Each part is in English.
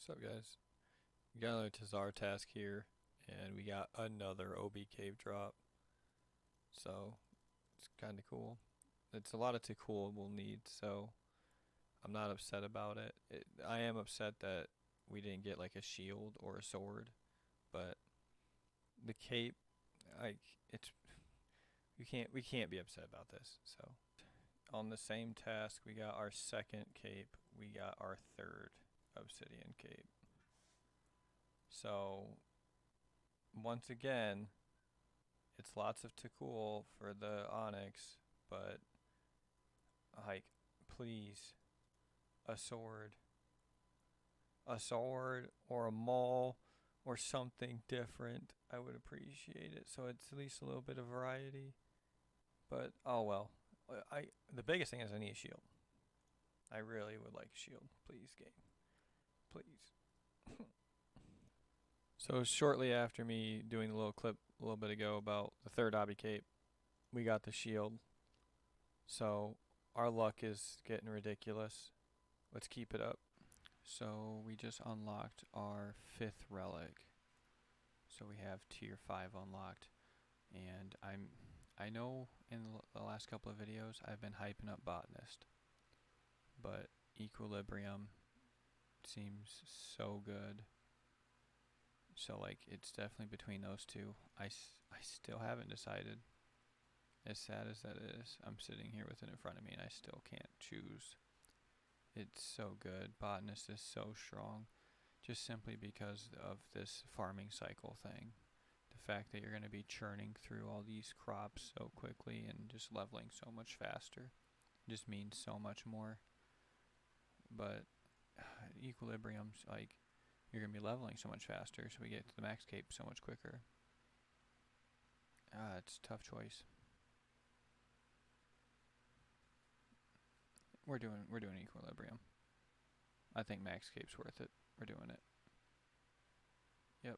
What's up, guys? We got another Tazar task here, and we got another OB cave drop. So it's kind of cool. It's a lot of tokkul we'll need, so I'm not upset about it. I am upset that we didn't get like a shield or a sword, but the cape, like it's we can't be upset about this. So on the same task, we got our second cape, we got our third obsidian cape. So once again, it's lots of tokkul for the onyx, but like, please, a sword, or a maul, or something different. I would appreciate it. So it's at least a little bit of variety. But oh well. The biggest thing is I need a shield. I really would like a shield, please, game, please. So shortly after me doing the little clip a little bit ago about the third obby cape, we got the shield. So our luck is getting ridiculous. Let's keep it up. So we just unlocked our fifth relic. So we have tier 5 unlocked. And I know in the last couple of videos I've been hyping up botanist. But equilibrium seems so good. So like it's definitely between those two. I still haven't decided. As sad as that is, I'm sitting here with it in front of me and I still can't choose. It's so good. Botanist is so strong, just simply because of this farming cycle thing. The fact that you're going to be churning through all these crops so quickly and just leveling so much faster just means so much more. But equilibrium's like, you're going to be leveling so much faster, so we get to the max cape so much quicker. It's a tough choice. We're doing equilibrium. I think max cape's worth it. We're doing it. Yep.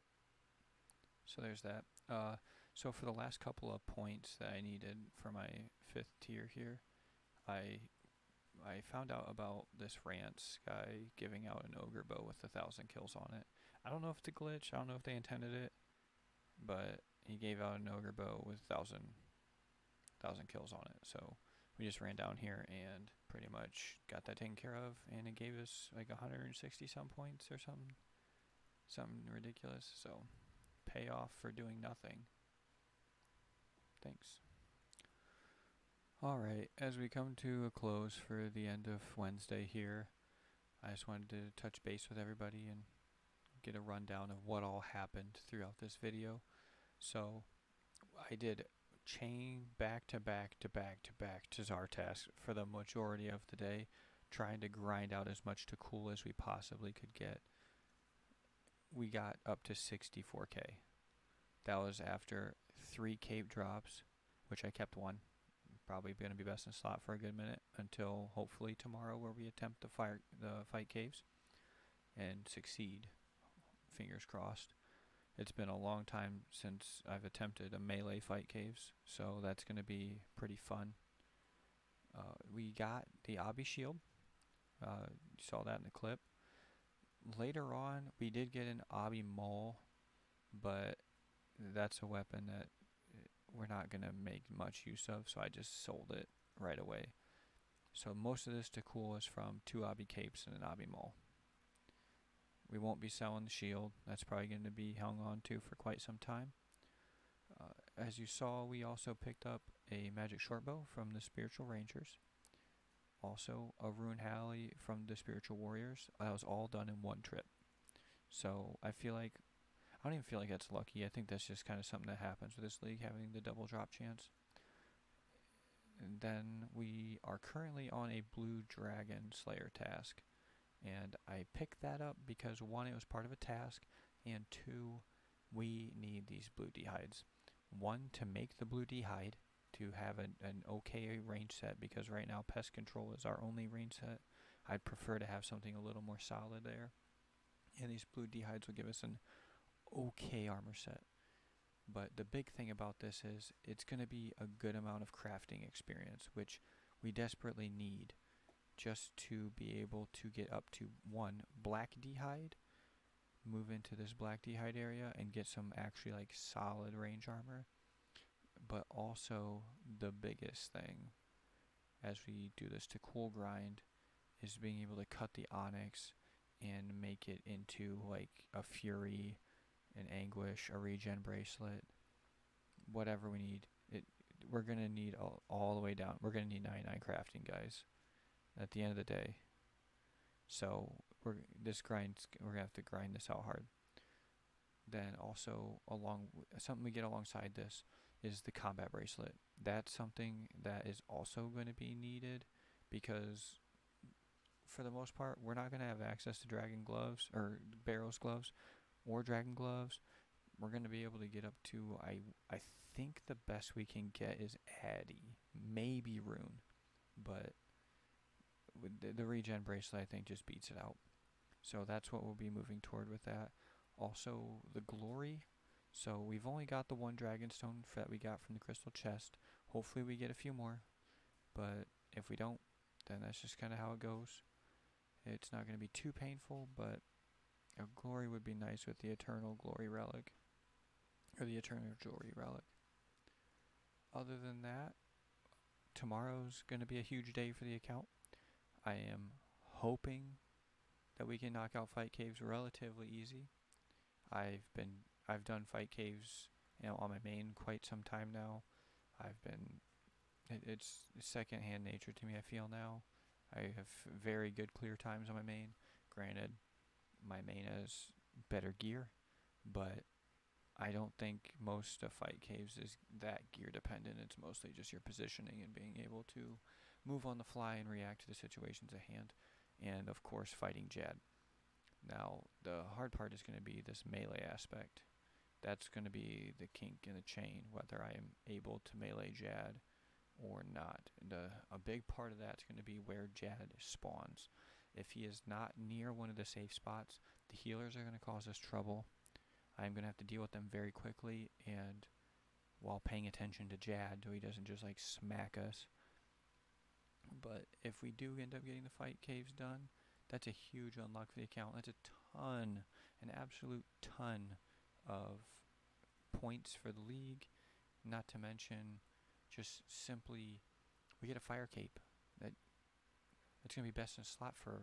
So there's that. So for the last couple of points that I needed for my 5th tier here, I found out about this Rance guy giving out an ogre bow with 1,000 kills on it. I don't know if it's a glitch. I don't know if they intended it, but he gave out an ogre bow with 1,000 kills on it. So we just ran down here and pretty much got that taken care of, and it gave us like 160 some points or something ridiculous. So payoff for doing nothing. Thanks. Alright, as we come to a close for the end of Wednesday here, I just wanted to touch base with everybody and get a rundown of what all happened throughout this video. So I did chain back to back to back to back Tazar tasks for the majority of the day, trying to grind out as much tokkul as we possibly could get. We got up to 64k. That was after 3 cave drops, which I kept one. Probably going to be best in slot for a good minute until hopefully tomorrow, where we attempt the fight caves and succeed. Fingers crossed. It's been a long time since I've attempted a melee fight caves, so that's going to be pretty fun. We got the obby shield. You saw that in the clip. Later on, we did get an obby maul, but that's a weapon that we're not going to make much use of, so I just sold it right away. So most of this tokkul is from 2 obby capes and an obby maul. We won't be selling the shield. That's probably going to be hung on to for quite some time. As you saw, we also picked up a magic shortbow from the spiritual rangers. Also a rune halley from the spiritual warriors. That was all done in one trip. So I don't even feel like that's lucky. I think that's just kind of something that happens with this league, having the double drop chance. And then we are currently on a blue dragon slayer task. And I picked that up because 1, it was part of a task, and 2, we need these blue D-hides. 1, to make the blue D-hide, to have an okay range set, because right now pest control is our only range set. I'd prefer to have something a little more solid there. And these blue D-hides will give us an okay armor set. But the big thing about this is it's going to be a good amount of crafting experience, which we desperately need just to be able to get up to 1, black D-hide, move into this black d'hide area and get some actually like solid range armor. But also the biggest thing as we do this tokkul grind is being able to cut the onyx and make it into like a fury, an anguish, a regen bracelet, whatever we need. We're gonna need all the way down. We're gonna need 99 crafting, guys, at the end of the day. So we're gonna have to grind this out hard. Then also something we get alongside this is the combat bracelet. That's something that is also going to be needed because for the most part we're not going to have access to dragon gloves or barrows gloves or dragon gloves. We're going to be able to get up to I think the best we can get is Addy, maybe Rune, but with the regen bracelet I think just beats it out. So that's what we'll be moving toward with that. Also the glory. So we've only got the one dragonstone that we got from the crystal chest. Hopefully we get a few more, but if we don't, then that's just kind of how it goes. It's not going to be too painful, but a glory would be nice with the eternal glory relic, or the eternal glory relic. Other than that, tomorrow's going to be a huge day for the account. I am hoping that we can knock out fight caves relatively easy. I've done fight caves, on my main quite some time now. It's second-hand nature to me, I feel now. I have very good clear times on my main. Granted, my main has better gear, but I don't think most of fight caves is that gear dependent. It's mostly just your positioning and being able to move on the fly and react to the situations at hand. And of course, fighting Jad. Now, the hard part is going to be this melee aspect. That's going to be the kink in the chain, whether I am able to melee Jad or not. A big part of that's going to be where Jad spawns. If he is not near one of the safe spots, the healers are going to cause us trouble. I'm going to have to deal with them very quickly, and while paying attention to Jad so he doesn't just like smack us. But if we do end up getting the fight caves done, that's a huge unlock for the account. That's an absolute ton of points for the league. Not to mention, just simply, we get a fire cape. That's gonna be best in slot for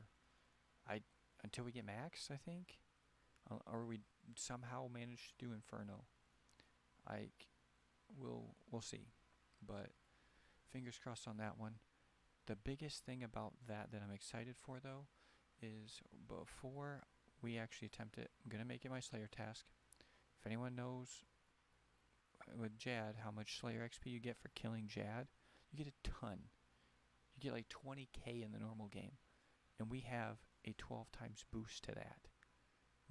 until we get max, I think, or we somehow manage to do Inferno. We'll see, but fingers crossed on that one. The biggest thing about that I'm excited for though is before we actually attempt it, I'm going to make it my Slayer task. If anyone knows with Jad how much Slayer XP you get for killing Jad, you get a ton. You get like 20k in the normal game, and we have a 12 times boost to that.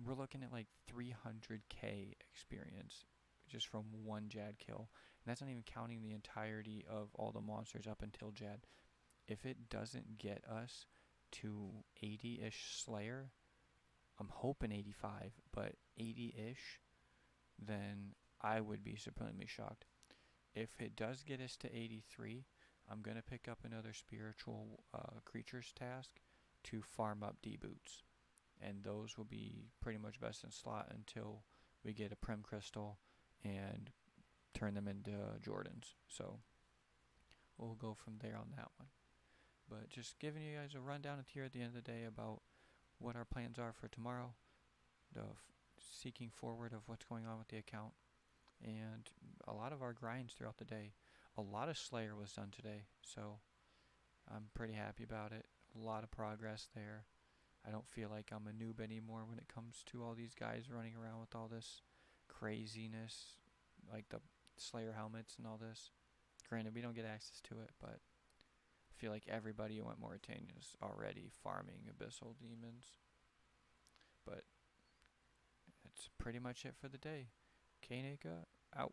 We're looking at like 300k experience just from one Jad kill, and that's not even counting the entirety of all the monsters up until Jad. If it doesn't get us to 80-ish Slayer, I'm hoping 85, but 80-ish, then I would be supremely shocked. If it does get us to 83, I'm going to pick up another spiritual creatures task to farm up D-boots. And those will be pretty much best in slot until we get a Prim Crystal and turn them into Jordans. So we'll go from there on that one. But just giving you guys a rundown here at the end of the day about what our plans are for tomorrow, the seeking forward of what's going on with the account, and a lot of our grinds throughout the day. A lot of Slayer was done today, so I'm pretty happy about it. A lot of progress there. I don't feel like I'm a noob anymore when it comes to all these guys running around with all this craziness, like the Slayer helmets and all this. Granted, we don't get access to it, but I feel like everybody who went Mauritania is already farming abyssal demons. But that's pretty much it for the day. Kainayka, out.